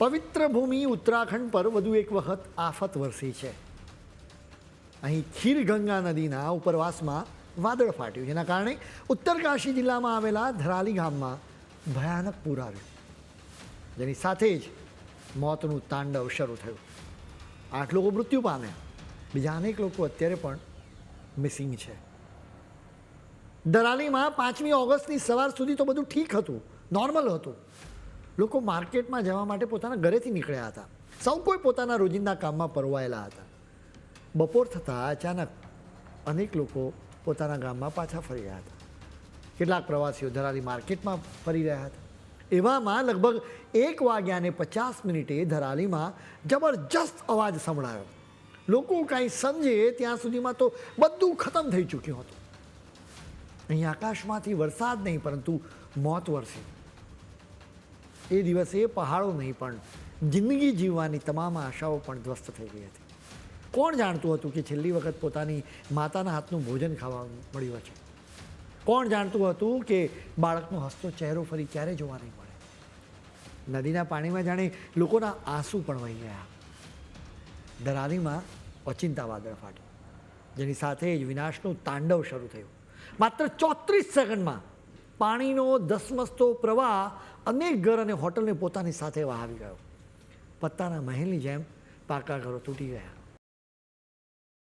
પવિત્ર ભૂમિ ઉત્તરાખંડ પર વધુ એક વખત આફત વરસી છે. અહીં ખીરગંગા નદીના ઉપરવાસમાં વાદળ ફાટ્યું, જેના કારણે ઉત્તરકાશી જિલ્લામાં આવેલા ધરાલી ગામમાં ભયાનક પૂર આવ્યું, જેની સાથે જ મોતનું તાંડવ શરૂ થયું. 8 લોકો મૃત્યુ પામ્યા, બીજા અનેક લોકો અત્યારે પણ મિસિંગ છે. ધરાલીમાં 5મી ઓગસ્ટની સવાર સુધી તો બધું ઠીક હતું, નોર્મલ હતું. લોકો માર્કેટમાં જવા માટે પોતાના ઘરેથી નીકળ્યા હતા. સૌ કોઈ પોતાના રોજિંદા કામમાં પરોવાયેલા હતા. બપોર થતાં અચાનક અનેક લોકો પોતાના ગામમાં પાછા ફરી રહ્યા હતા. કેટલાક પ્રવાસીઓ ધરાલી માર્કેટમાં ફરી રહ્યા હતા. એવામાં લગભગ 1:50 ધરાલીમાં જબરજસ્ત અવાજ સંભળાયો. લોકો કાંઈ સમજે ત્યાં સુધીમાં તો બધું ખતમ થઈ ચૂક્યું હતું. અહીં આકાશમાંથી વરસાદ નહીં પરંતુ મોત વરસી. એ દિવસે પહાડો નહીં પણ જિંદગી જીવવાની તમામ આશાઓ પણ ધ્વસ્ત થઈ ગઈ હતી. કોણ જાણતું હતું કે છેલ્લી વખત પોતાની માતાના હાથનું ભોજન ખાવા મળ્યું છે? કોણ જાણતું હતું કે બાળકનો હસતો ચહેરો ફરી ક્યારે જોવા નહીં મળે? નદીના પાણીમાં જાણે લોકોના આંસુ પણ વહી ગયા. ધરાલીમાં ઓચિંતા વાદળ ફાટ્યું, જેની સાથે જ વિનાશનું તાંડવ શરૂ થયું. માત્ર 34 સેકન્ડમાં પાણીનો ધસમસતો પ્રવાહ અનેક ઘર અને હોટલને પોતાની સાથે વહાવી ગયો. પત્તાના મહેલની જેમ પાકા ઘરો તૂટી ગયા.